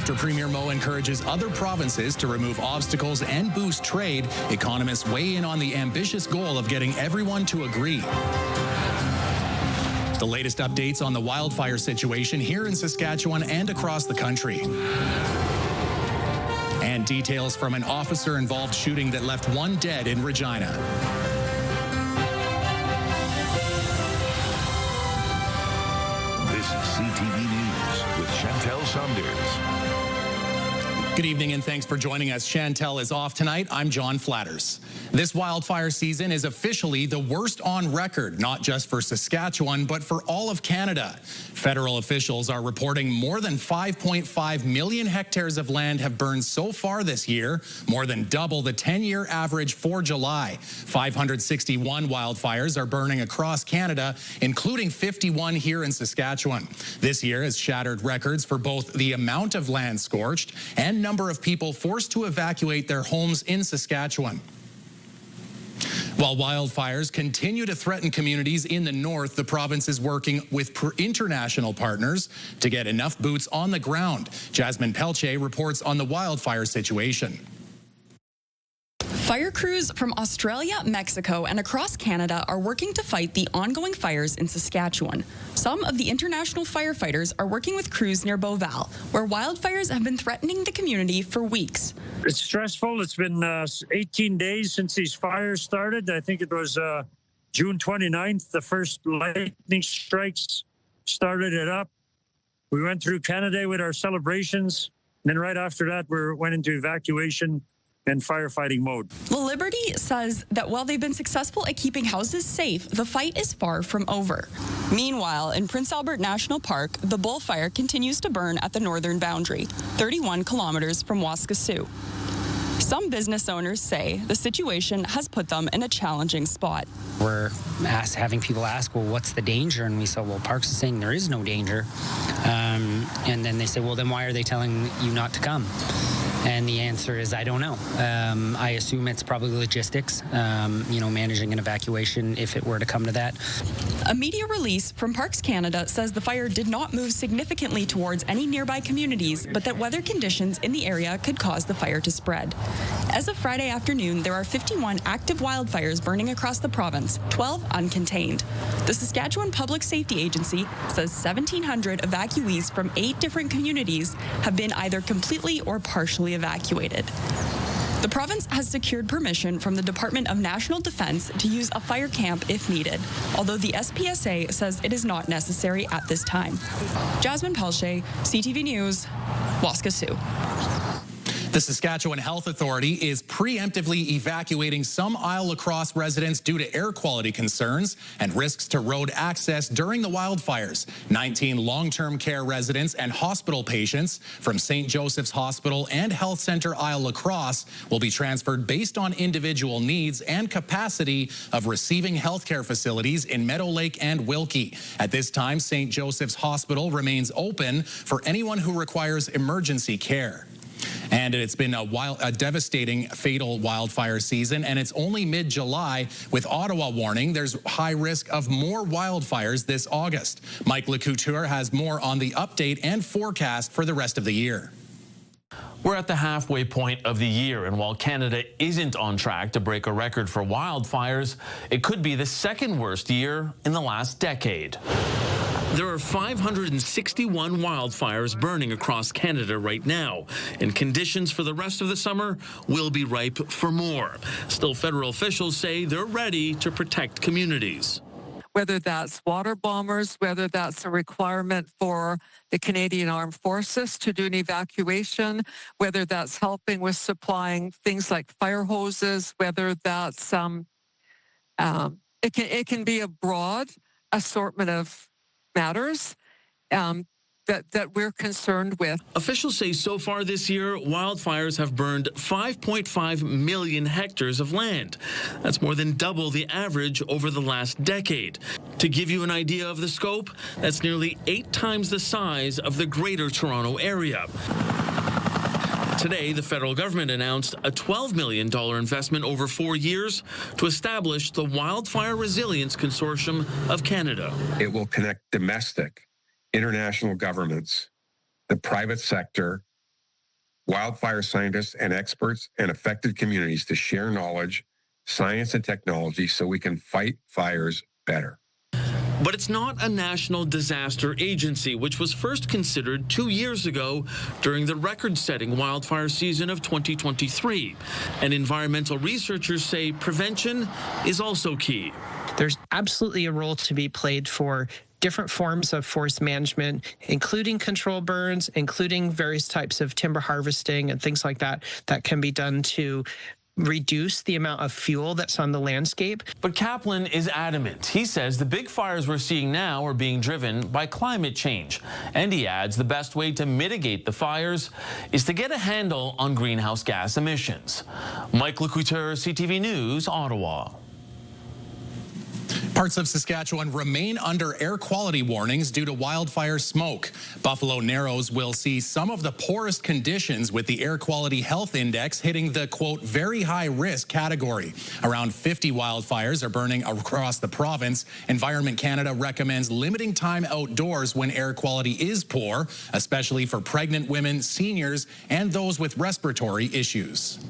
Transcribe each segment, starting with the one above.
After Premier Moe encourages other provinces to remove obstacles and boost trade, economists weigh in on the ambitious goal of getting everyone to agree. The latest updates on the wildfire situation here in Saskatchewan and across the country. And details from an officer-involved shooting that left one dead in Regina. This is CTV News with Chantel Saunders. Good evening and thanks for joining us. Chantel is off tonight. I'm John Flatters. This wildfire season is officially the worst on record, not just for Saskatchewan, but for all of Canada. Federal officials are reporting more than 5.5 million hectares of land have burned so far this year, more than double the 10-year average for July. 561 wildfires are burning across Canada, including 51 here in Saskatchewan. This year has shattered records for both the amount of land scorched and number of people forced to evacuate their homes in Saskatchewan. While wildfires continue to threaten communities in the north, the province is working with international partners to get enough boots on the ground. Jasmine Pelche reports on the wildfire situation. Fire crews from Australia, Mexico, and across Canada are working to fight the ongoing fires in Saskatchewan. Some of the international firefighters are working with crews near Beauval, where wildfires have been threatening the community for weeks. It's stressful. It's been 18 days since these fires started. I think it was June 29th. The first lightning strikes started it up. We went through Canada with our celebrations. And then right after that, we went into evacuation and firefighting mode. Well, Liberty says that while they've been successful at keeping houses safe, the fight is far from over. Meanwhile, in Prince Albert National Park, the bullfire continues to burn at the northern boundary, 31 kilometers from Waskesiu. Some business owners say the situation has put them in a challenging spot. We're having people ask, well, what's the danger? And we said, well, Parks is saying there is no danger. And then they say, well, then why are they telling you not to come? And the answer is, I don't know. I assume it's probably logistics, managing an evacuation if it were to come to that. A media release from Parks Canada says the fire did not move significantly towards any nearby communities, but that weather conditions in the area could cause the fire to spread. As of Friday afternoon, there are 51 active wildfires burning across the province, 12 uncontained. The Saskatchewan Public Safety Agency says 1,700 evacuees from 8 different communities have been either completely or partially evacuated. The province has secured permission from the Department of National Defence to use a fire camp if needed, although the SPSA says it is not necessary at this time. Jasmine Pelche, CTV News, Waskesiu. The Saskatchewan Health Authority is preemptively evacuating some Isle-Lacrosse residents due to air quality concerns and risks to road access during the wildfires. 19 long-term care residents and hospital patients from St. Joseph's Hospital and Health Centre Isle-Lacrosse will be transferred based on individual needs and capacity of receiving healthcare facilities in Meadow Lake and Wilkie. At this time, St. Joseph's Hospital remains open for anyone who requires emergency care. And it's been a devastating, fatal wildfire season, and it's only mid-July. With Ottawa warning, there's high risk of more wildfires this August. Mike LeCouture has more on the update and forecast for the rest of the year. We're at the halfway point of the year, and while Canada isn't on track to break a record for wildfires, it could be the second worst year in the last decade. There are 561 wildfires burning across Canada right now, and conditions for the rest of the summer will be ripe for more. Still, federal officials say they're ready to protect communities. Whether that's water bombers, whether that's a requirement for the Canadian Armed Forces to do an evacuation, whether that's helping with supplying things like fire hoses, whether that's it can be a broad assortment of matters that we're concerned with. Officials say so far this year, wildfires have burned 5.5 million hectares of land. That's more than double the average over the last decade. To give you an idea of the scope, that's nearly 8 times the size of the Greater Toronto Area. Today, the federal government announced a $12 million investment over 4 years to establish the Wildfire Resilience Consortium of Canada. It will connect domestic, international governments, the private sector, wildfire scientists and experts and affected communities to share knowledge, science, and technology so we can fight fires better. But it's not a national disaster agency, which was first considered 2 years ago during the record-setting wildfire season of 2023. And environmental researchers say prevention is also key. There's absolutely a role to be played for different forms of forest management, including control burns, including various types of timber harvesting and things like that, that can be done to reduce the amount of fuel that's on the landscape. But Kaplan is adamant. He says the big fires we're seeing now are being driven by climate change. And he adds the best way to mitigate the fires is to get a handle on greenhouse gas emissions. Mike Lecouteur, CTV News, Ottawa. Parts of Saskatchewan remain under air quality warnings due to wildfire smoke. Buffalo Narrows will see some of the poorest conditions, with the air quality health index hitting the, quote, very high risk category. Around 50 wildfires are burning across the province. Environment Canada recommends limiting time outdoors when air quality is poor, especially for pregnant women, seniors, and those with respiratory issues.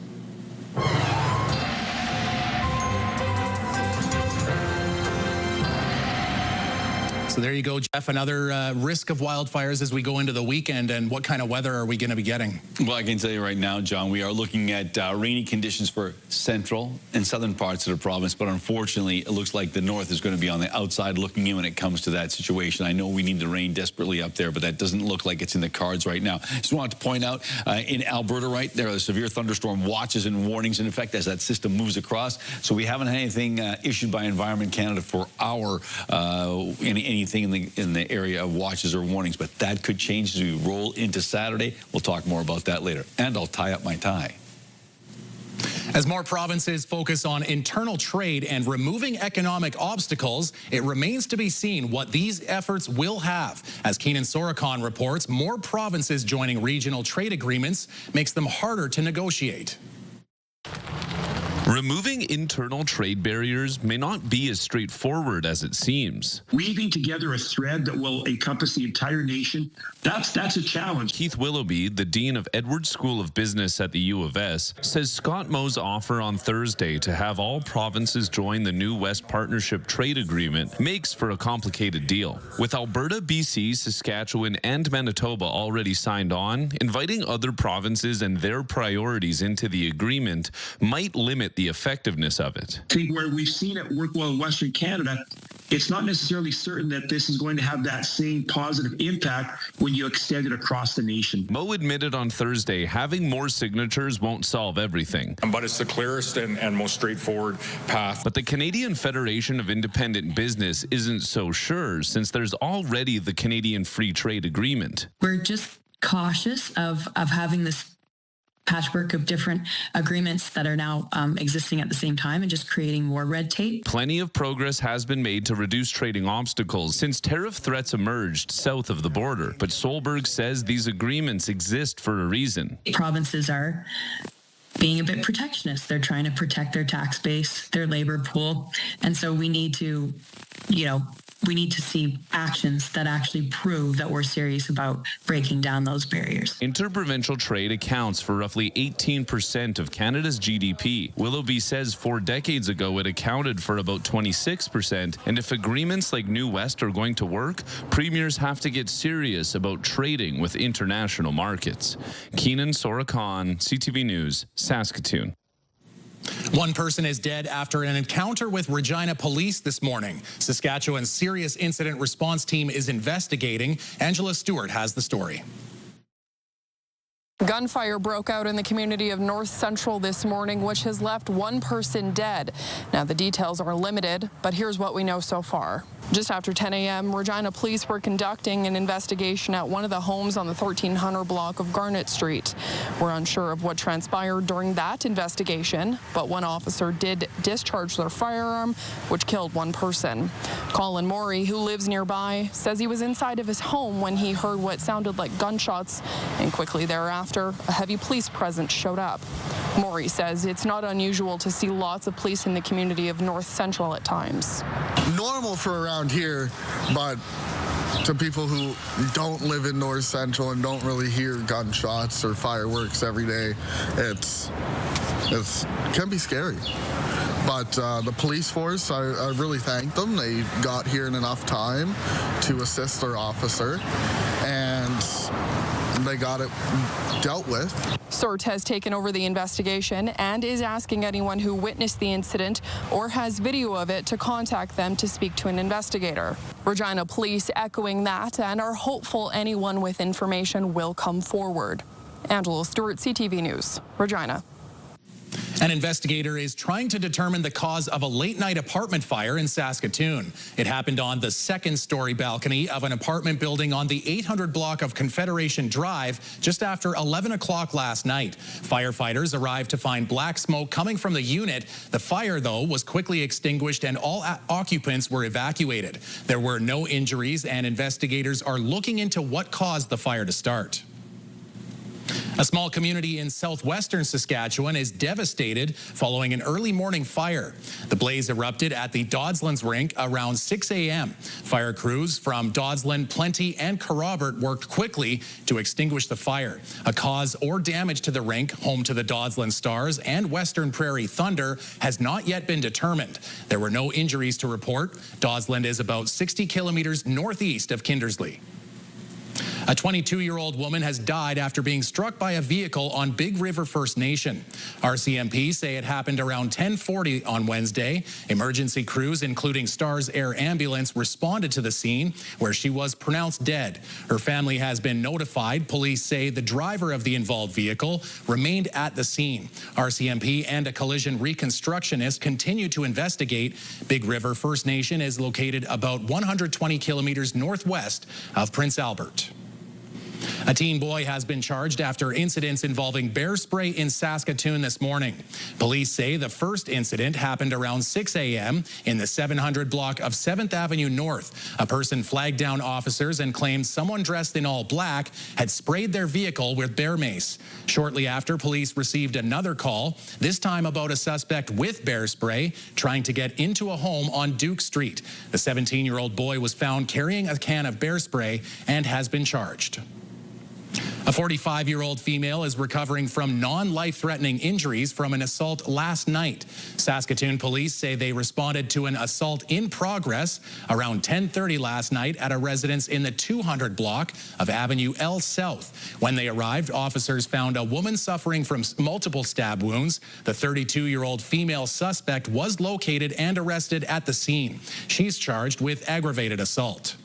So there you go, Jeff. Another risk of wildfires as we go into the weekend. And what kind of weather are we going to be getting? Well, I can tell you right now, John, we are looking at rainy conditions for central and southern parts of the province. But unfortunately, it looks like the north is going to be on the outside looking in when it comes to that situation. I know we need the rain desperately up there, but that doesn't look like it's in the cards right now. Just wanted to point out in Alberta, right, there are severe thunderstorm watches and warnings in effect as that system moves across. So we haven't had anything issued by Environment Canada for our anything in the area of watches or warnings, but that could change as we roll into Saturday. We'll talk more about that later. And I'll tie up my tie. As more provinces focus on internal trade and removing economic obstacles, it remains to be seen what these efforts will have. As Keenan Sorokon reports, more provinces joining regional trade agreements makes them harder to negotiate. Removing internal trade barriers may not be as straightforward as it seems. Weaving together a thread that will encompass the entire nation, that's a challenge. Keith Willoughby, the Dean of Edwards School of Business at the U of S, says Scott Moe's offer on Thursday to have all provinces join the new West Partnership Trade Agreement makes for a complicated deal. With Alberta, BC, Saskatchewan, and Manitoba already signed on, inviting other provinces and their priorities into the agreement might limit the effectiveness of it. I think where we've seen it work well in Western Canada, it's not necessarily certain that this is going to have that same positive impact when you extend it across the nation. Moe admitted on Thursday having more signatures won't solve everything. But it's the clearest and most straightforward path. But the Canadian Federation of Independent Business isn't so sure, since there's already the Canadian Free Trade Agreement. We're just cautious of having this patchwork of different agreements that are now existing at the same time and just creating more red tape. Plenty of progress has been made to reduce trading obstacles since tariff threats emerged south of the border. But Solberg says these agreements exist for a reason. Provinces are being a bit protectionist. They're trying to protect their tax base, their labor pool. And so we need to, we need to see actions that actually prove that we're serious about breaking down those barriers. Interprovincial trade accounts for roughly 18% of Canada's GDP. Willoughby says 4 decades ago it accounted for about 26%. And if agreements like New West are going to work, premiers have to get serious about trading with international markets. Keenan Sorokon, CTV News, Saskatoon. One person is dead after an encounter with Regina police this morning. Saskatchewan's Serious Incident Response Team is investigating. Angela Stewart has the story. Gunfire broke out in the community of North Central this morning, which has left one person dead. Now, the details are limited, but here's what we know so far. Just after 10 a.m., Regina police were conducting an investigation at one of the homes on the 1300 block of Garnet Street. We're unsure of what transpired during that investigation, but one officer did discharge their firearm, which killed one person. Colin Morey, who lives nearby, says he was inside of his home when he heard what sounded like gunshots, and quickly thereafter, a heavy police presence showed up. Morey says it's not unusual to see lots of police in the community of North Central at times. Normal for around here, but to people who don't live in North Central and don't really hear gunshots or fireworks every day, it can be scary. But the police force, I really thank them. They got here in enough time to assist their officer, and they got it dealt with. CERT has taken over the investigation and is asking anyone who witnessed the incident or has video of it to contact them to speak to an investigator. Regina Police echoing that and are hopeful anyone with information will come forward. Angela Stewart, CTV News, Regina. An investigator is trying to determine the cause of a late-night apartment fire in Saskatoon. It happened on the second-story balcony of an apartment building on the 800 block of Confederation Drive just after 11 o'clock last night. Firefighters arrived to find black smoke coming from the unit. The fire, though, was quickly extinguished and all occupants were evacuated. There were no injuries, and investigators are looking into what caused the fire to start. A small community in southwestern Saskatchewan is devastated following an early morning fire. The blaze erupted at the Dodsland rink around 6 a.m. Fire crews from Dodsland, Plenty, and Corrobert worked quickly to extinguish the fire. A cause or damage to the rink, home to the Dodsland Stars and Western Prairie Thunder, has not yet been determined. There were no injuries to report. Dodsland is about 60 kilometers northeast of Kindersley. A 22-year-old woman has died after being struck by a vehicle on Big River First Nation. RCMP say it happened around 10:40 on Wednesday. Emergency crews, including Stars Air Ambulance, responded to the scene where she was pronounced dead. Her family has been notified. Police say the driver of the involved vehicle remained at the scene. RCMP and a collision reconstructionist continue to investigate. Big River First Nation is located about 120 kilometers northwest of Prince Albert. A teen boy has been charged after incidents involving bear spray in Saskatoon this morning. Police say the first incident happened around 6 a.m. in the 700 block of 7th Avenue North. A person flagged down officers and claimed someone dressed in all black had sprayed their vehicle with bear mace. Shortly after, police received another call, this time about a suspect with bear spray trying to get into a home on Duke Street. The 17-year-old boy was found carrying a can of bear spray and has been charged. A 45-year-old female is recovering from non-life-threatening injuries from an assault last night. Saskatoon police say they responded to an assault in progress around 10:30 last night at a residence in the 200 block of Avenue L South. When they arrived, officers found a woman suffering from multiple stab wounds. The 32-year-old female suspect was located and arrested at the scene. She's charged with aggravated assault.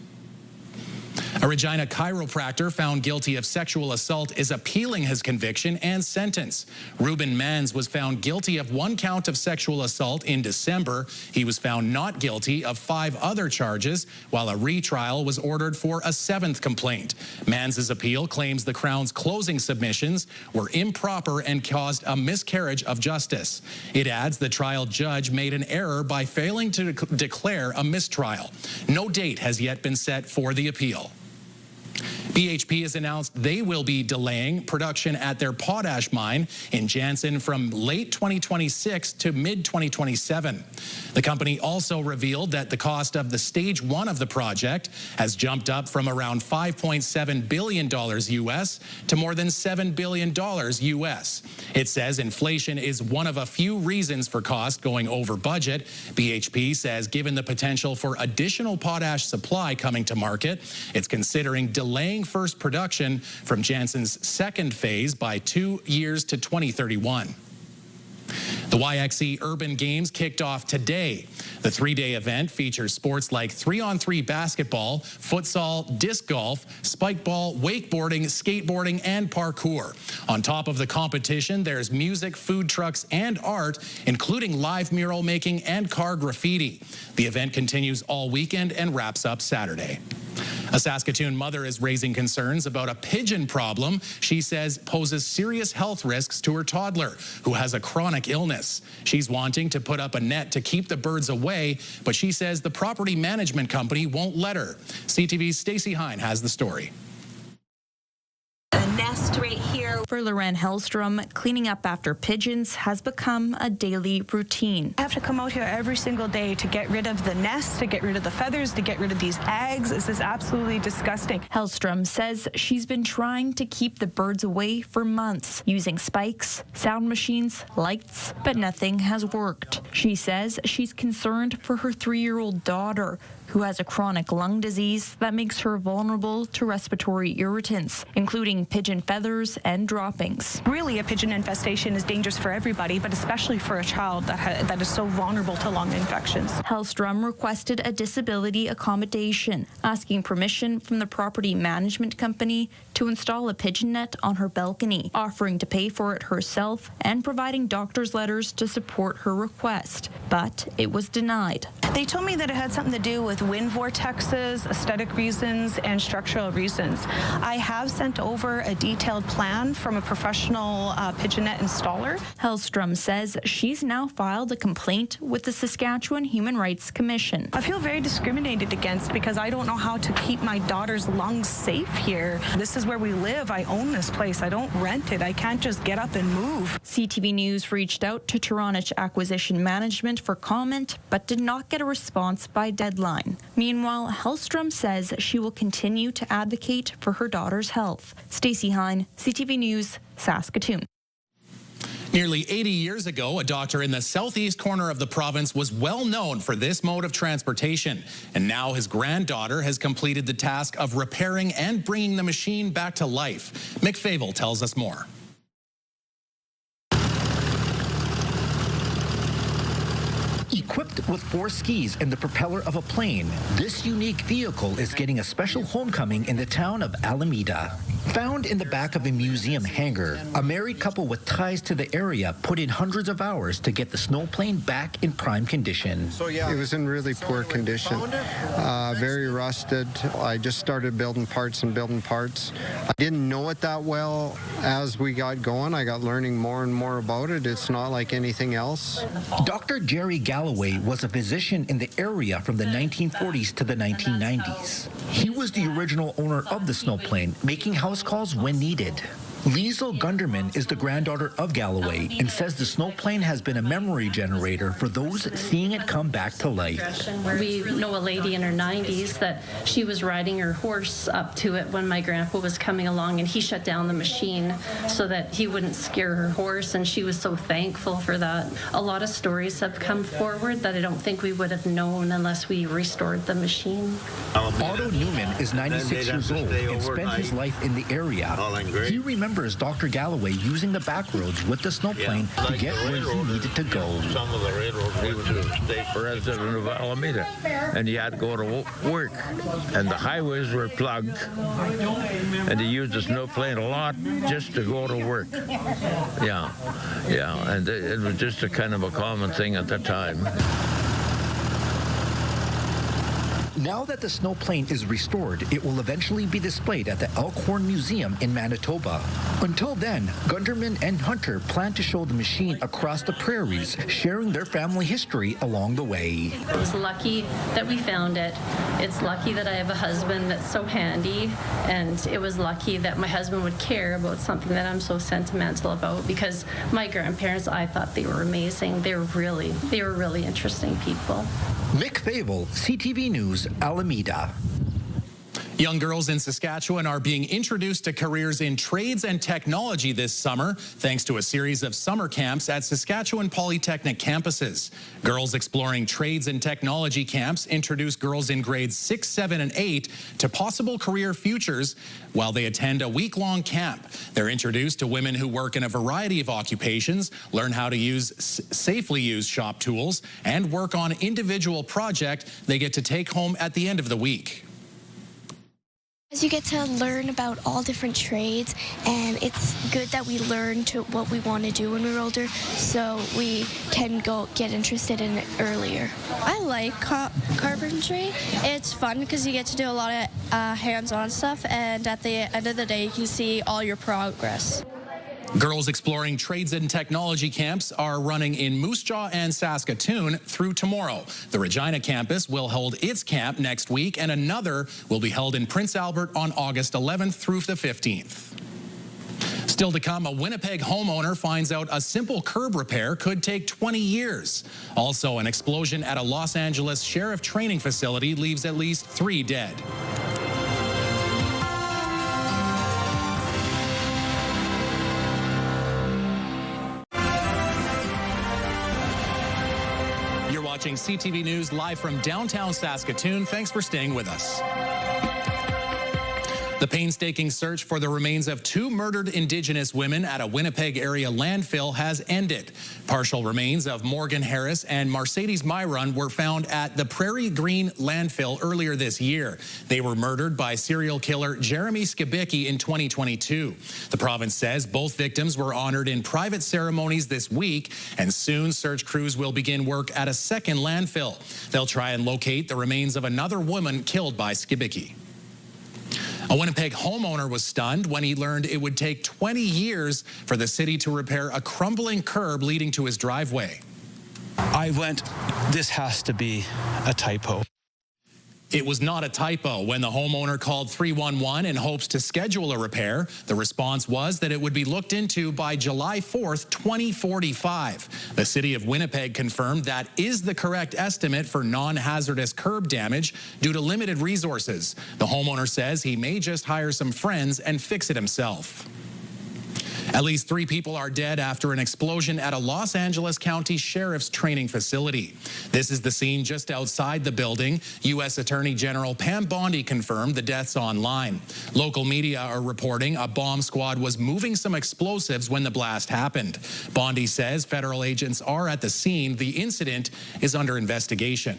A Regina chiropractor found guilty of sexual assault is appealing his conviction and sentence. Ruben Mans was found guilty of 1 count of sexual assault in December. He was found not guilty of 5 other charges, while a retrial was ordered for a 7th complaint. Mans's appeal claims the Crown's closing submissions were improper and caused a miscarriage of justice. It adds the trial judge made an error by failing to declare a mistrial. No date has yet been set for the appeal. BHP has announced they will be delaying production at their potash mine in Jansen from late 2026 to mid-2027. The company also revealed that the cost of the stage 1 of the project has jumped up from around $5.7 billion US to more than $7 billion US. It says inflation is one of a few reasons for cost going over budget. BHP says given the potential for additional potash supply coming to market, it's considering delaying first production from Jansen's second phase by 2 years to 2031. The YXE Urban Games kicked off today. The 3-day event features sports like 3-on-3 basketball, futsal, disc golf, spike ball, wakeboarding, skateboarding, and parkour. On top of the competition, there's music, food trucks, and art, including live mural making and car graffiti. The event continues all weekend and wraps up Saturday. A Saskatoon mother is raising concerns about a pigeon problem she says poses serious health risks to her toddler, who has a chronic illness. She's wanting to put up a net to keep the birds away, but she says the property management company won't let her. CTV's Stacey Hine has the story. And nest right here. For Loren Hellstrom, cleaning up after pigeons has become a daily routine. I have to come out here every single day to get rid of the nest, to get rid of the feathers, to get rid of these eggs. This is absolutely disgusting. Hellstrom says she's been trying to keep the birds away for months, using spikes, sound machines, lights, but nothing has worked. She says she's concerned for her 3-year-old daughter, who has a chronic lung disease that makes her vulnerable to respiratory irritants, including pigeon feathers and droppings. Really, a pigeon infestation is dangerous for everybody, but especially for a child that is so vulnerable to lung infections. Hellstrom requested a disability accommodation, asking permission from the property management company to install a pigeon net on her balcony, offering to pay for it herself and providing doctor's letters to support her request. But it was denied. They told me that it had something to do with wind vortexes, aesthetic reasons, and structural reasons. I have sent over a detailed plan from a professional pigeon net installer. Hellstrom says she's now filed a complaint with the Saskatchewan Human Rights Commission. I feel very discriminated against because I don't know how to keep my daughter's lungs safe here. This is where we live. I own this place. I don't rent it. I can't just get up and move. CTV News reached out to Toronto Acquisition Management for comment, but did not get a response by deadline. Meanwhile, Hellstrom says she will continue to advocate for her daughter's health. Stacey Hine, CTV News, Saskatoon. Nearly 80 years ago, a doctor in the southeast corner of the province was well known for this mode of transportation. And now his granddaughter has completed the task of repairing and bringing the machine back to life. Mick Favel tells us more. Equipped with 4 skis and the propeller of a plane, this unique vehicle is getting a special homecoming in the town of Alameda. Found in the back of a museum hangar, a married couple with ties to the area put in hundreds of hours to get the snowplane back in prime condition. It was in really poor condition, very rusted. I just started building parts. I didn't know it that well as we got going. I got learning more and more about it. It's not like anything else. Dr. Jerry Galloway was a physician in the area from the 1940s to the 1990s. He was the original owner of the snowplane, making house calls when needed. Liesl Gunderman is the granddaughter of Galloway and says the snowplane has been a memory generator for those seeing it come back to life. We know a lady in her 90s that she was riding her horse up to it when my grandpa was coming along, and he shut down the machine so that he wouldn't scare her horse, and she was so thankful for that. A lot of stories have come forward that I don't think we would have known unless we restored the machine. Otto Newman is 96 years old and spent his life in the area. He remembers Dr. Galloway using the back roads with the snowplane to get where he needed to go. Some of the railroads he was a state resident of Alameda, and he had to go to work, and the highways were plugged, and he used the snowplane a lot just to go to work. And it was just a kind of a common thing at the time. Now that the snowplane is restored, it will eventually be displayed at the Elkhorn Museum in Manitoba. Until then, Gunderman and Hunter plan to show the machine across the prairies, sharing their family history along the way. It was lucky that we found it. It's lucky that I have a husband that's so handy, and it was lucky that my husband would care about something that I'm so sentimental about, because my grandparents, I thought they were amazing. They were really interesting people. Mick Favel, CTV News, Alameda. Young girls in Saskatchewan are being introduced to careers in trades and technology this summer, thanks to a series of summer camps at Saskatchewan Polytechnic campuses. Girls Exploring Trades and Technology camps introduce girls in grades 6, 7, and 8 to possible career futures while they attend a week-long camp. They're introduced to women who work in a variety of occupations, learn how to safely use shop tools, and work on individual projects they get to take home at the end of the week. You get to learn about all different trades, and it's good that we learn to what we want to do when we're older, so we can go get interested in it earlier. I like carpentry. It's fun because you get to do a lot of hands-on stuff, and at the end of the day, you can see all your progress. Girls Exploring Trades and Technology camps are running in Moose Jaw and Saskatoon through tomorrow. The Regina campus will hold its camp next week, and another will be held in Prince Albert on August 11th through the 15th. Still to come, a Winnipeg homeowner finds out a simple curb repair could take 20 years. Also, an explosion at a Los Angeles sheriff training facility leaves at least 3 dead. You're watching CTV News live from downtown Saskatoon. Thanks for staying with us. The painstaking search for the remains of 2 murdered Indigenous women at a Winnipeg area landfill has ended. Partial remains of Morgan Harris and Mercedes Myron were found at the Prairie Green landfill earlier this year. They were murdered by serial killer Jeremy Skibicki in 2022. The province says both victims were honored in private ceremonies this week, and soon search crews will begin work at a second landfill. They'll try and locate the remains of another woman killed by Skibicki. A Winnipeg homeowner was stunned when he learned it would take 20 years for the city to repair a crumbling curb leading to his driveway. I went, this has to be a typo. It was not a typo when the homeowner called 311 in hopes to schedule a repair. The response was that it would be looked into by July 4th, 2045. The city of Winnipeg confirmed that is the correct estimate for non-hazardous curb damage due to limited resources. The homeowner says he may just hire some friends and fix it himself. At least 3 people are dead after an explosion at a Los Angeles County Sheriff's training facility. This is the scene just outside the building. U.S. Attorney General Pam Bondi confirmed the deaths online. Local media are reporting a bomb squad was moving some explosives when the blast happened. Bondi says federal agents are at the scene. The incident is under investigation.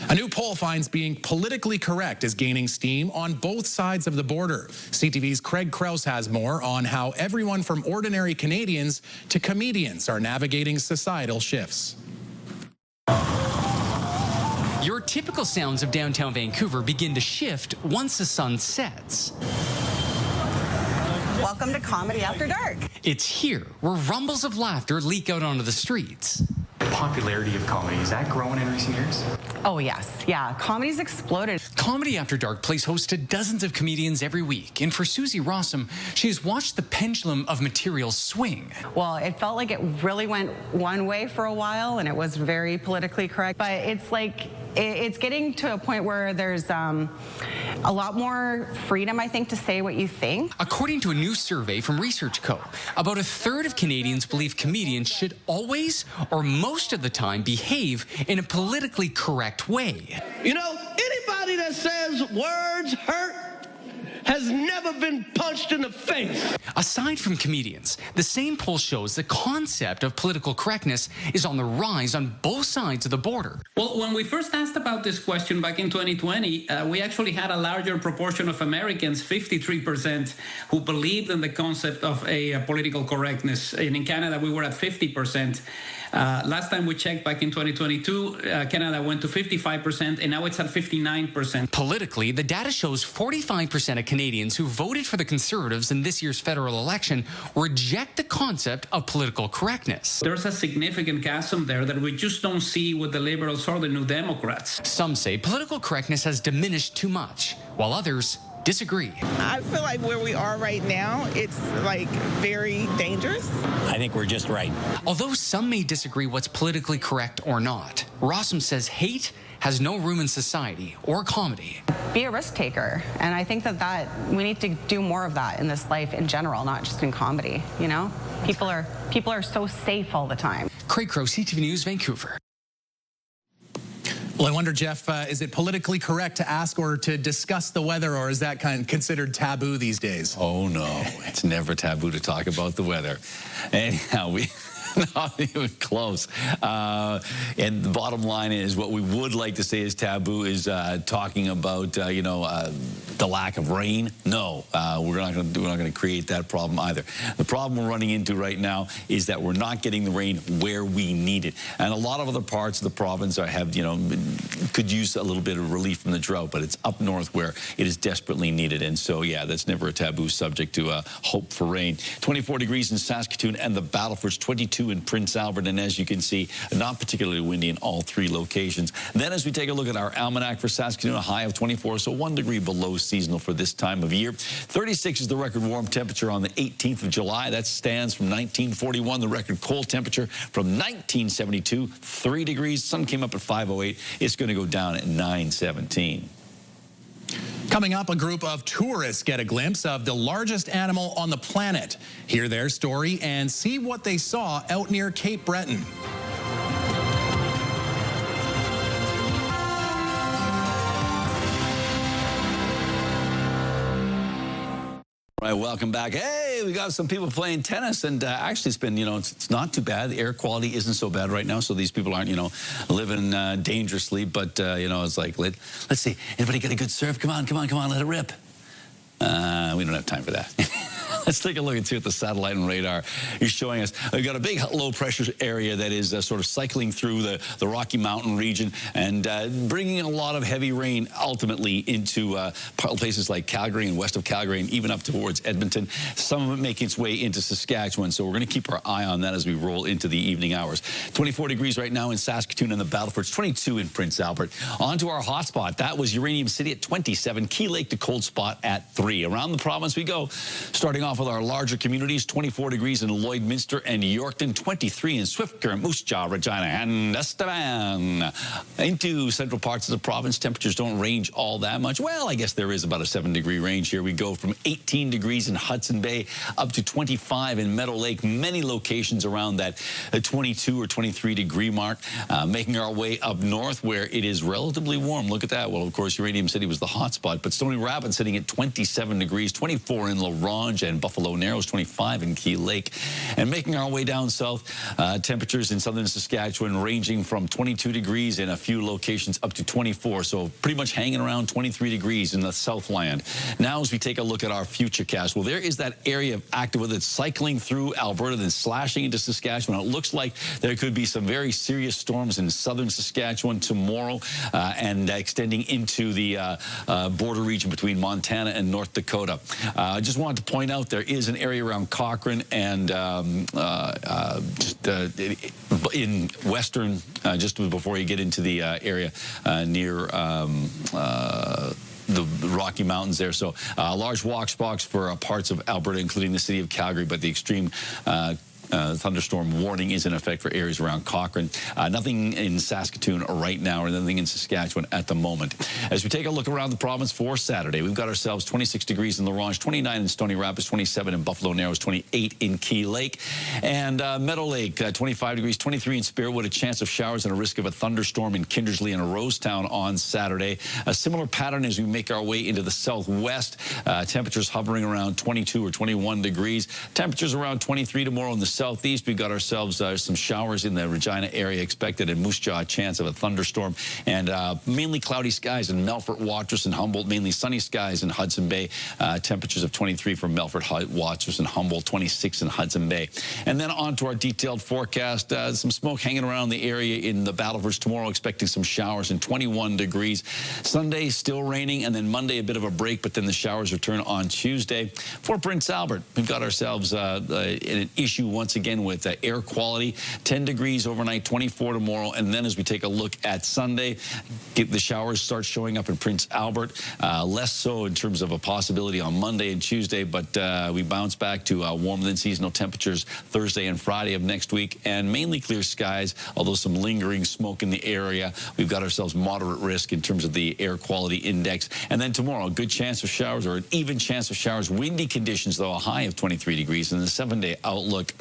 A new poll finds being politically correct is gaining steam on both sides of the border. CTV's Craig Krause has more on how everyone from ordinary Canadians to comedians are navigating societal shifts. Your typical sounds of downtown Vancouver begin to shift once the sun sets. Welcome to Comedy After Dark. It's here where rumbles of laughter leak out onto the streets. The popularity of comedy, is that growing in recent years? Oh, yes. Yeah, comedy's exploded. Comedy After Dark plays host to dozens of comedians every week. And for Susie Rossum, she has watched the pendulum of material swing. Well, it felt like it really went one way for a while, and it was very politically correct. But it's like, it's getting to a point where there's a lot more freedom, I think, to say what you think. According to a new survey from Research Co., about 1/3 of Canadians believe comedians should always or most of the time behave in a politically correct way. You know, anybody that says words hurt has never been punched in the face. Aside from comedians, the same poll shows the concept of political correctness is on the rise on both sides of the border. Well, when we first asked about this question back in 2020, we actually had a larger proportion of Americans, 53%, who believed in the concept of a political correctness. And in Canada, we were at 50%. Last time we checked back in 2022, Canada went to 55%, and now it's at 59%. Politically, the data shows 45% of Canadians who voted for the Conservatives in this year's federal election reject the concept of political correctness. There's a significant chasm there that we just don't see with the Liberals or the New Democrats. Some say political correctness has diminished too much, while others disagree. I feel like where we are right now, it's like very dangerous. I think we're just right. Although some may disagree what's politically correct or not, Rossum says hate has no room in society or comedy. Be a risk taker, and I think that we need to do more of that in this life in general, not just in comedy. You know, people are so safe all the time. Craig Crowe, CTV News, Vancouver. Well, I wonder, Jeff, is it politically correct to ask or to discuss the weather, or is that kind of considered taboo these days? Oh, no. It's never taboo to talk about the weather. Anyhow, not even close. And the bottom line is what we would like to say is taboo is talking about, the lack of rain. No, we're not going to create that problem either. The problem we're running into right now is that we're not getting the rain where we need it. And a lot of other parts of the province could use a little bit of relief from the drought, but it's up north where it is desperately needed. And so, yeah, that's never a taboo subject to hope for rain. 24 degrees in Saskatoon, and the Battleford's 22 22 in Prince Albert, and as you can see, not particularly windy in all three locations. Then as we take a look at our almanac for Saskatoon, a high of 24, so 1 degree below seasonal for this time of year. 36 is the record warm temperature on the 18th of July. That stands from 1941, the record cold temperature from 1972, 3 degrees. Sun came up at 5:08. It's going to go down at 9:17. Coming up, a group of tourists get a glimpse of the largest animal on the planet. Hear their story and see what they saw out near Cape Breton. All right, welcome back. Hey, we got some people playing tennis, and actually it's been, it's not too bad. The air quality isn't so bad right now, so these people aren't, living dangerously, but, it's like, let's see. Anybody get a good serve? Come on, let it rip. We don't have time for that. Let's take a look and see what the satellite and radar is showing us. We've got a big low-pressure area that is sort of cycling through the Rocky Mountain region and bringing a lot of heavy rain ultimately into places like Calgary and west of Calgary and even up towards Edmonton. Some of it making its way into Saskatchewan, so we're going to keep our eye on that as we roll into the evening hours. 24 degrees right now in Saskatoon and the Battlefords, 22 in Prince Albert. On to our hotspot. That was Uranium City at 27, Key Lake, the cold spot at 3. Around the province we go, starting off with our larger communities, 24 degrees in Lloydminster and Yorkton, 23 in Swift Current, Moose Jaw, Regina, and Estevan. Into central parts of the province, temperatures don't range all that much. Well, I guess there is about a 7-degree range here. We go from 18 degrees in Hudson Bay up to 25 in Meadow Lake. Many locations around that 22 or 23 degree mark. Making our way up north where it is relatively warm. Look at that. Well, of course, Uranium City was the hot spot, but Stony Rapids sitting at 27 degrees, 24 in La Ronge and Buffalo Narrows, 25 in Key Lake. And making our way down south, temperatures in southern Saskatchewan ranging from 22 degrees in a few locations up to 24. So pretty much hanging around 23 degrees in the Southland. Now as we take a look at our futurecast, well, there is that area of active weather that's cycling through Alberta, then slashing into Saskatchewan. It looks like there could be some very serious storms in southern Saskatchewan tomorrow and extending into the border region between Montana and North Dakota. I just wanted to point out there is an area around Cochrane and in western, just before you get into the area near the Rocky Mountains there. So large watch box for parts of Alberta, including the city of Calgary, but the extreme thunderstorm warning is in effect for areas around Cochrane. Nothing in Saskatoon right now, or nothing in Saskatchewan at the moment. As we take a look around the province for Saturday, we've got ourselves 26 degrees in La Ronge, 29 in Stony Rapids, 27 in Buffalo Narrows, 28 in Key Lake, and Meadow Lake, 25 degrees, 23 in Spearwood, a chance of showers and a risk of a thunderstorm in Kindersley and Rosetown on Saturday. A similar pattern as we make our way into the southwest. Temperatures hovering around 22 or 21 degrees. Temperatures around 23 tomorrow in the southeast. We've got ourselves some showers in the Regina area expected, and Moose Jaw, a chance of a thunderstorm, and mainly cloudy skies in Melfort, Watrous, and Humboldt. Mainly sunny skies in Hudson Bay. Temperatures of 23 for Melfort, Watrous, and Humboldt, 26 in Hudson Bay. And then on to our detailed forecast. Some smoke hanging around the area in the Battlefords tomorrow, expecting some showers and 21 degrees. Sunday still raining, and then Monday a bit of a break, but then the showers return on Tuesday. For Prince Albert, we've got ourselves an issue once again with air quality. 10 degrees overnight, 24 tomorrow, and then as we take a look at Sunday, the showers start showing up in Prince Albert. Less so in terms of a possibility on Monday and Tuesday, but we bounce back to warmer than seasonal temperatures Thursday and Friday of next week, and mainly clear skies, although some lingering smoke in the area. We've got ourselves moderate risk in terms of the air quality index. And then tomorrow, a good chance of showers, or an even chance of showers. Windy conditions, though, a high of 23 degrees, and the 7-day outlook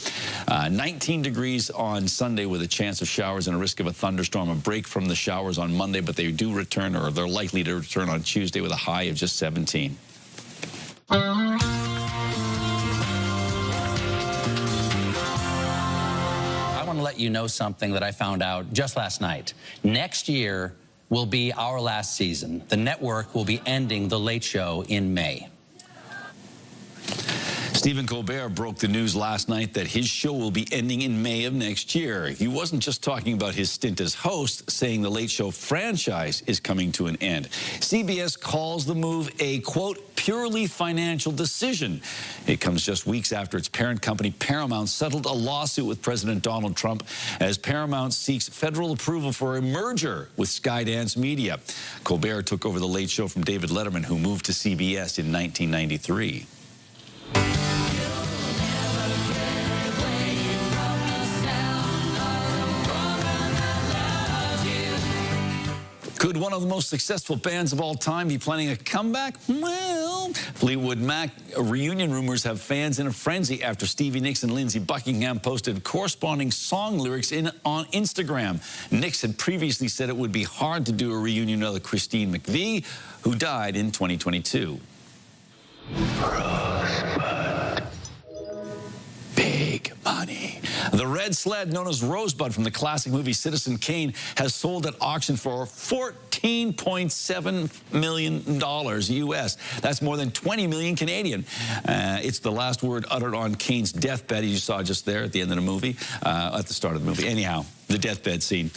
19 degrees on Sunday with a chance of showers and a risk of a thunderstorm. A break from the showers on Monday, but they do return, or they're likely to return on Tuesday with a high of just 17. I want to let you know something that I found out just last night. Next year will be our last season. The network will be ending The Late Show in May. Stephen Colbert broke the news last night that his show will be ending in May of next year. He wasn't just talking about his stint as host, saying the Late Show franchise is coming to an end. CBS calls the move a, quote, purely financial decision. It comes just weeks after its parent company, Paramount, settled a lawsuit with President Donald Trump as Paramount seeks federal approval for a merger with Skydance Media. Colbert took over the Late Show from David Letterman, who moved to CBS in 1993. Could one of the most successful bands of all time be planning a comeback? Well, Fleetwood Mac reunion rumors have fans in a frenzy after Stevie Nicks and Lindsey Buckingham posted corresponding song lyrics on Instagram. Nicks had previously said it would be hard to do a reunion with Christine McVie, who died in 2022. Big money. The red sled, known as Rosebud from the classic movie Citizen Kane, has sold at auction for $14.7 million US. That's more than 20 million Canadian. It's the last word uttered on Kane's deathbed, as you saw just there at the end of the movie, at the start of the movie. Anyhow, the deathbed scene.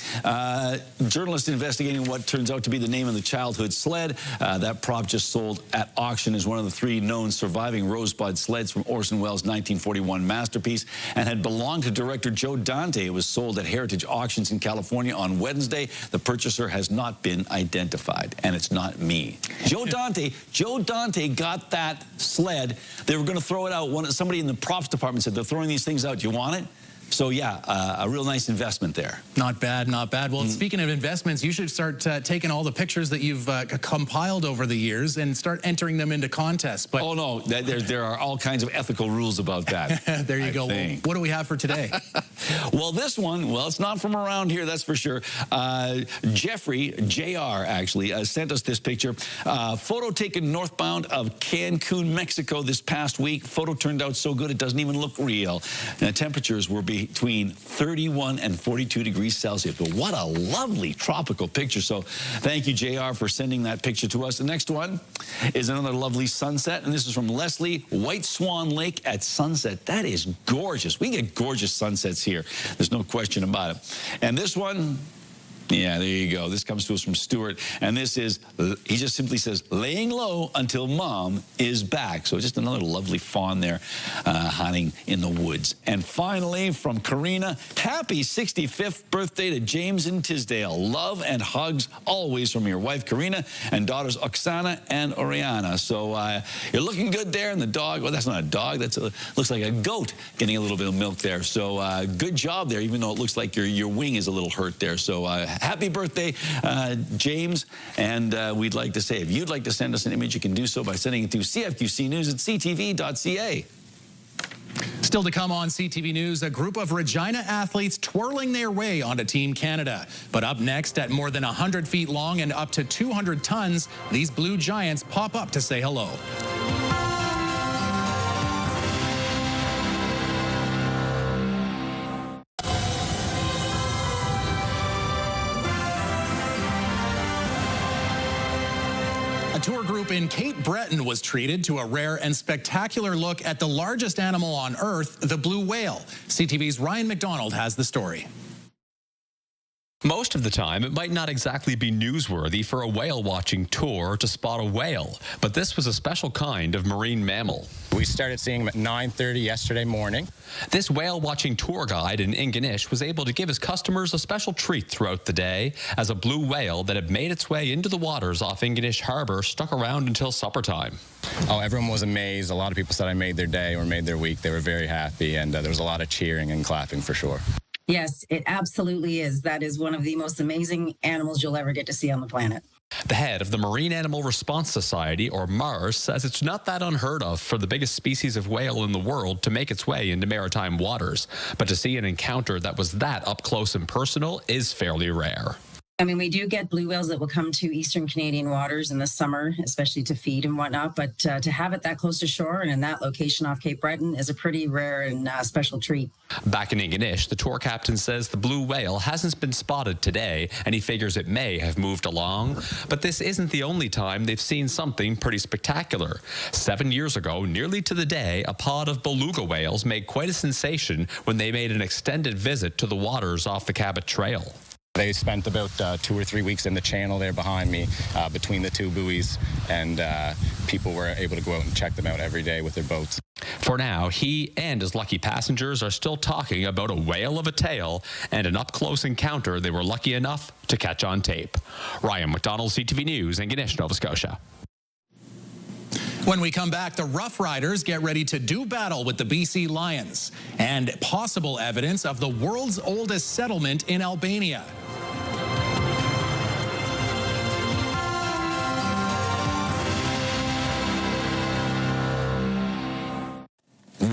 Journalists investigating what turns out to be the name of the childhood sled. That prop just sold at auction is one of the 3 known surviving Rosebud sleds from Orson Welles' 1941 masterpiece and had belonged to director Joe Dante. It was sold at Heritage Auctions in California on Wednesday. The purchaser has not been identified, and it's not me. Joe Dante got that sled. They were going to throw it out. Somebody in the props department said, they're throwing these things out. Do you want it? So, yeah, a real nice investment there. Not bad, not bad. Well, speaking of investments, you should start taking all the pictures that you've compiled over the years and start entering them into contests. But oh, no, there are all kinds of ethical rules about that. There you go. Well, what do we have for today? Well, this one, it's not from around here, that's for sure. Jeffrey, JR, actually, sent us this picture. Photo taken northbound of Cancun, Mexico this past week. Photo turned out so good it doesn't even look real. And the temperatures were between 31 and 42 degrees Celsius. But what a lovely tropical picture. So thank you, JR, for sending that picture to us. The next one is another lovely sunset, and this is from Leslie, White Swan Lake at sunset. That is gorgeous. We get gorgeous sunsets here. There's no question about it. And this one, yeah, there you go. This comes to us from Stuart, and this is, he just simply says, laying low until mom is back. So just another lovely fawn there hiding in the woods. And finally, from Karina, happy 65th birthday to James in Tisdale. Love and hugs always from your wife, Karina, and daughters Oksana and Oriana. So you're looking good there, and the dog, well, that's not a dog. That's looks like a goat getting a little bit of milk there. So good job there, even though it looks like your wing is a little hurt there. So happy birthday, James. And we'd like to say, if you'd like to send us an image, you can do so by sending it to cfqcnews@ctv.ca. Still to come on CTV News, a group of Regina athletes twirling their way onto Team Canada. But up next, at more than 100 feet long and up to 200 tons, these blue giants pop up to say hello. A tour group in Cape Breton was treated to a rare and spectacular look at the largest animal on Earth, the blue whale. CTV's Ryan McDonald has the story. Most of the time, it might not exactly be newsworthy for a whale-watching tour to spot a whale, but this was a special kind of marine mammal. We started seeing them at 9:30 yesterday morning. This whale-watching tour guide in Indigenous was able to give his customers a special treat throughout the day as a blue whale that had made its way into the waters off Indigenous Harbour stuck around until supper time. Oh, everyone was amazed. A lot of people said I made their day or made their week. They were very happy, and there was a lot of cheering and clapping for sure. Yes, it absolutely is. That is one of the most amazing animals you'll ever get to see on the planet. The head of the Marine Animal Response Society, or MARS, says it's not that unheard of for the biggest species of whale in the world to make its way into maritime waters. But to see an encounter that was that up close and personal is fairly rare. I mean, we do get blue whales that will come to Eastern Canadian waters in the summer, especially to feed and whatnot. But to have it that close to shore and in that location off Cape Breton is a pretty rare and special treat. Back in Ingonish, the tour captain says the blue whale hasn't been spotted today, and he figures it may have moved along. But this isn't the only time they've seen something pretty spectacular. 7 years ago, nearly to the day, a pod of beluga whales made quite a sensation when they made an extended visit to the waters off the Cabot Trail. They spent about 2 or 3 weeks in the channel there behind me between the two buoys, and people were able to go out and check them out every day with their boats. For now, he and his lucky passengers are still talking about a whale of a tale and an up-close encounter they were lucky enough to catch on tape. Ryan McDonald, CTV News, Ingonish, Nova Scotia. When we come back, the Rough Riders get ready to do battle with the BC Lions and possible evidence of the world's oldest settlement in Albania.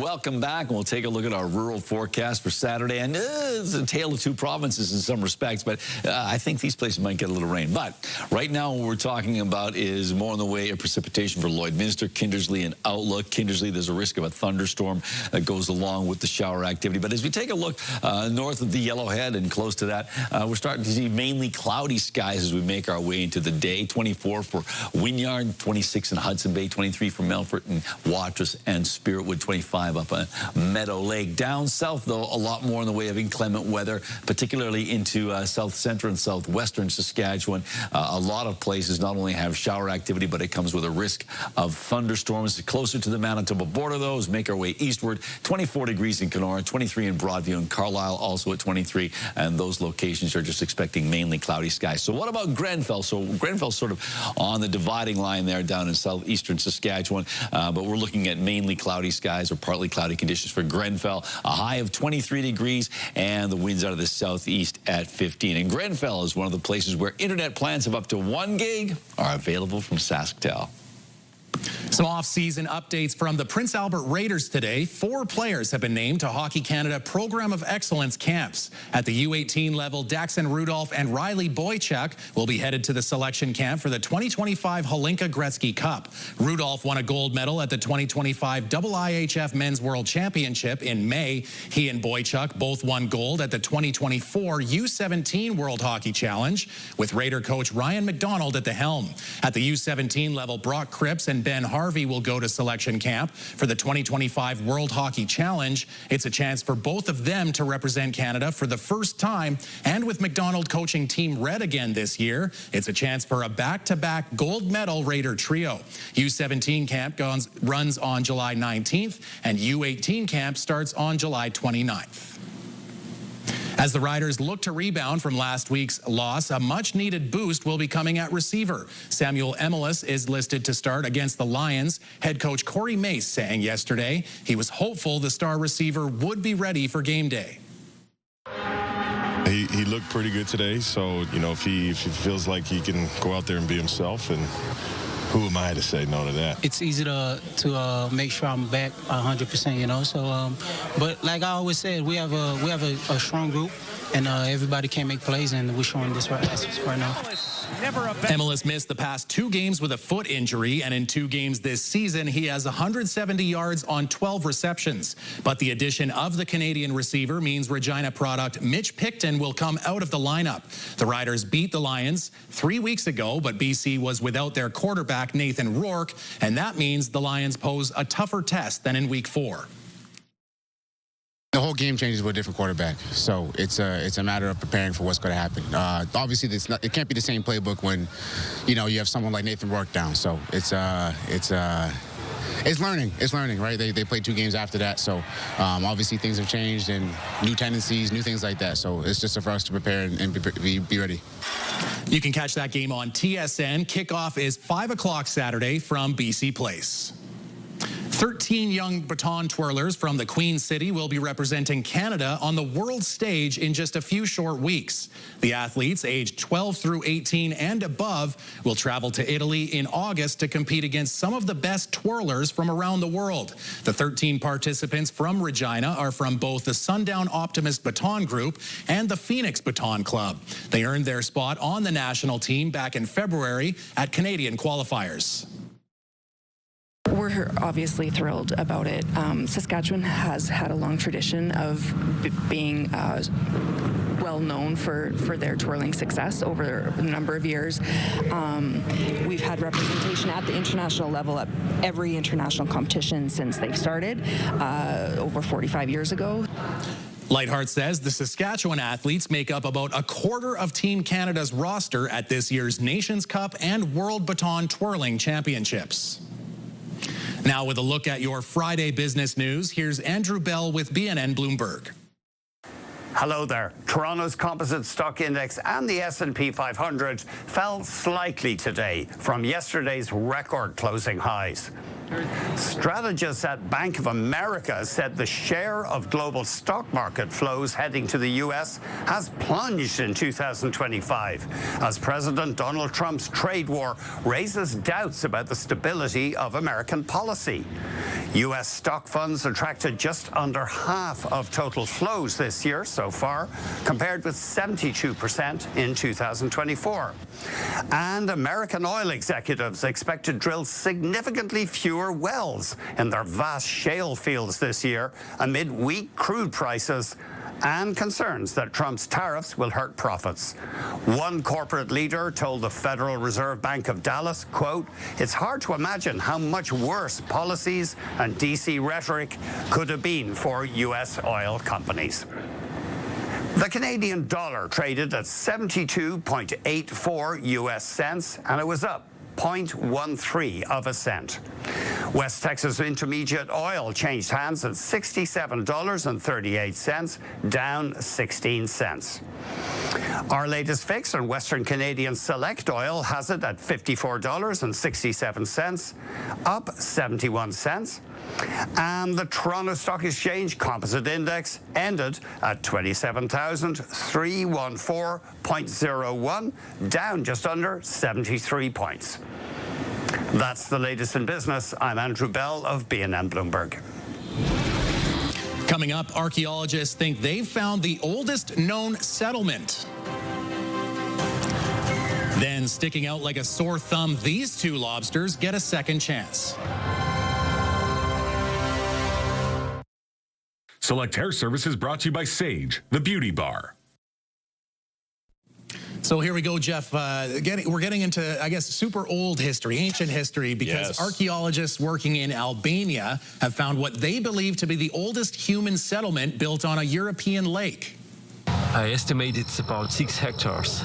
Welcome back. We'll take a look at our rural forecast for Saturday. And it's a tale of two provinces in some respects, but I think these places might get a little rain. But right now what we're talking about is more in the way of precipitation for Lloydminster, Kindersley, and Outlook. Kindersley, there's a risk of a thunderstorm that goes along with the shower activity. But as we take a look north of the Yellowhead and close to that, we're starting to see mainly cloudy skies as we make our way into the day. 24 for Wynyard, 26 in Hudson Bay, 23 for Melfort and Watrous and Spiritwood, 25 up on Meadow Lake. Down south, though, a lot more in the way of inclement weather, particularly into south central and southwestern Saskatchewan. A lot of places not only have shower activity, but it comes with a risk of thunderstorms. Closer to the Manitoba border, though, as we make our way eastward, 24 degrees in Kenora, 23 in Broadview, and Carlisle also at 23. And those locations are just expecting mainly cloudy skies. So what about Grenfell? So Grenfell's sort of on the dividing line there down in southeastern Saskatchewan, but we're looking at mainly cloudy skies or partly cloudy conditions for Grenfell. A high of 23 degrees and the winds out of the southeast at 15. And Grenfell is one of the places where internet plans of up to 1 gig are available from SaskTel. Some off-season updates from the Prince Albert Raiders today. 4 players have been named to Hockey Canada Program of Excellence camps. At the U18 level, Daxon Rudolph and Riley Boychuk will be headed to the selection camp for the 2025 Holinka Gretzky Cup. Rudolph won a gold medal at the 2025 IIHF Men's World Championship in May. He and Boychuk both won gold at the 2024 U17 World Hockey Challenge, with Raider coach Ryan McDonald at the helm. At the U17 level, Brock Cripps and Ben Harvey will go to selection camp for the 2025 World Hockey Challenge. It's a chance for both of them to represent Canada for the first time, and with McDonald coaching Team Red again this year, it's a chance for a back-to-back gold medal Raider trio. U17 camp runs on July 19th, and U18 camp starts on July 29th. As the Riders look to rebound from last week's loss, a much-needed boost will be coming at receiver. Samuel Emelis is listed to start against the Lions. Head coach Corey Mace saying yesterday he was hopeful the star receiver would be ready for game day. He looked pretty good today, so, you know, if he feels like he can go out there and be himself, and who am I to say no to that? It's easy to make sure I'm back 100%, you know. So, but like I always said, we have a strong group, and everybody can make plays, and we're showing this right now. Emelis missed the past 2 games with a foot injury, and in 2 games this season, he has 170 yards on 12 receptions. But the addition of the Canadian receiver means Regina product Mitch Picton will come out of the lineup. The Riders beat the Lions 3 weeks ago, but BC was without their quarterback Nathan Rourke, and that means the Lions pose a tougher test than in week 4. The whole game changes with a different quarterback, so it's a matter of preparing for what's going to happen. Obviously, it can't be the same playbook when, you know, you have someone like Nathan Rourke down. So it's learning. It's learning, right? They played 2 games after that, so obviously things have changed and new tendencies, new things like that. So it's just for us to prepare and be ready. You can catch that game on TSN. Kickoff is 5 o'clock Saturday from BC Place. 13 young Baton twirlers from the Queen City will be representing Canada on the world stage in just a few short weeks. The athletes, aged 12 through 18 and above, will travel to Italy in August to compete against some of the best twirlers from around the world. The 13 participants from Regina are from both the Sundown Optimist Baton Group and the Phoenix Baton Club. They earned their spot on the national team back in February at Canadian qualifiers. We're obviously thrilled about it. Saskatchewan has had a long tradition of being well known for their twirling success over a number of years. We've had representation at the international level at every international competition since they've started over 45 years ago. Lightheart says the Saskatchewan athletes make up about a quarter of Team Canada's roster at this year's Nations Cup and World Baton Twirling Championships. Now with a look at your Friday business news, here's Andrew Bell with BNN Bloomberg. Hello there. Toronto's composite stock index and the S&P 500 fell slightly today from yesterday's record closing highs. Strategists at Bank of America said the share of global stock market flows heading to the U.S. has plunged in 2025 as President Donald Trump's trade war raises doubts about the stability of American policy. U.S. stock funds attracted just under half of total flows this year so far, compared with 72% in 2024. And American oil executives expect to drill significantly fewer wells in their vast shale fields this year amid weak crude prices and concerns that Trump's tariffs will hurt profits. One corporate leader told the Federal Reserve Bank of Dallas, quote, "It's hard to imagine how much worse policies and D.C. rhetoric could have been for U.S. oil companies." The Canadian dollar traded at 72.84 U.S. cents, and it was up 0.13 of a cent. West Texas Intermediate oil changed hands at $67.38, down 16 cents. Our latest fix on Western Canadian Select oil has it at $54.67, up 71 cents. And the Toronto Stock Exchange Composite Index ended at 27,314.01, down just under 73 points. That's the latest in business. I'm Andrew Bell of BNN Bloomberg. Coming up, archaeologists think they've found the oldest known settlement. Then, sticking out like a sore thumb, these two lobsters get a second chance. Select Hair Service is brought to you by Sage, the beauty bar. So here we go, Jeff. We're getting into, I guess, super old history, ancient history, because archaeologists working in Albania have found what they believe to be the oldest human settlement built on a European lake. I estimate it's about 6 hectares,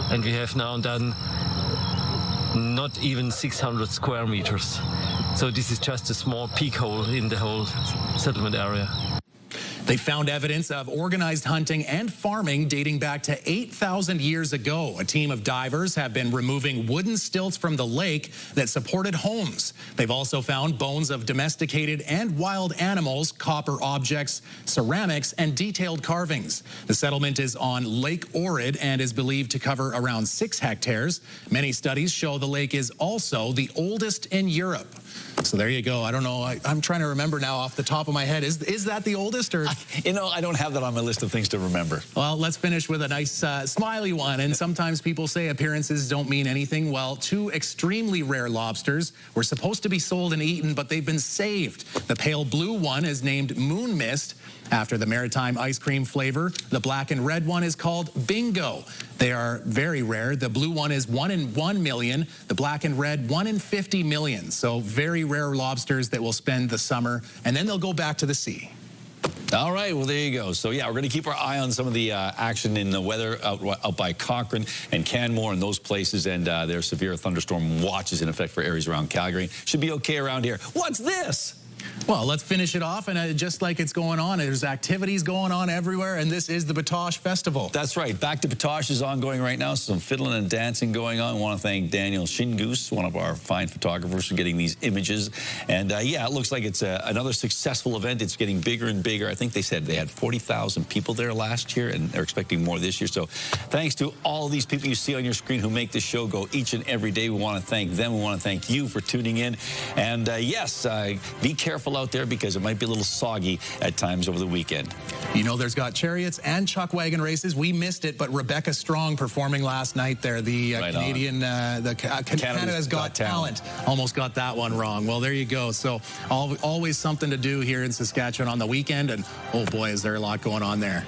and we have now done not even 600 square meters. So this is just a small peak hole in the whole settlement area. They found evidence of organized hunting and farming dating back to 8,000 years ago. A team of divers have been removing wooden stilts from the lake that supported homes. They've also found bones of domesticated and wild animals, copper objects, ceramics, and detailed carvings. The settlement is on Lake Ohrid and is believed to cover around 6 hectares. Many studies show the lake is also the oldest in Europe. So there you go. I don't know. I'm trying to remember now off the top of my head. Is that the oldest? Or You know, I don't have that on my list of things to remember. Well, let's finish with a nice smiley one. And sometimes people say appearances don't mean anything. Well, 2 extremely rare lobsters were supposed to be sold and eaten, but they've been saved. The pale blue one is named Moon Mist after the maritime ice cream flavor. The black and red one is called Bingo. They are very rare. The blue one is 1 in 1 million. The black and red, 1 in 50 million. So very rare lobsters that will spend the summer, and then they'll go back to the sea. All right, well, there you go. So, yeah, we're going to keep our eye on some of the action in the weather out by Cochrane and Canmore and those places, and there are severe thunderstorm watches in effect for areas around Calgary. Should be okay around here. What's this? Well, let's finish it off, and just like it's going on, there's activities going on everywhere, and this is the Bach Festival. That's right. Back to Bach is ongoing right now. Some fiddling and dancing going on. I want to thank Daniel Shingoose, one of our fine photographers, for getting these images. And yeah, it looks like it's another successful event. It's getting bigger and bigger. I think they said they had 40,000 people there last year, and they're expecting more this year. So thanks to all of these people you see on your screen who make this show go each and every day. We want to thank them. We want to thank you for tuning in. And yes, be careful out there because it might be a little soggy at times over the weekend. You know, there's got chariots and chuck wagon races. We missed it, but Rebecca Strong performing last night there, the Canadian, Canada's Got Talent. Almost got that one wrong. Well, there you go. So always something to do here in Saskatchewan on the weekend, and oh boy, is there a lot going on there.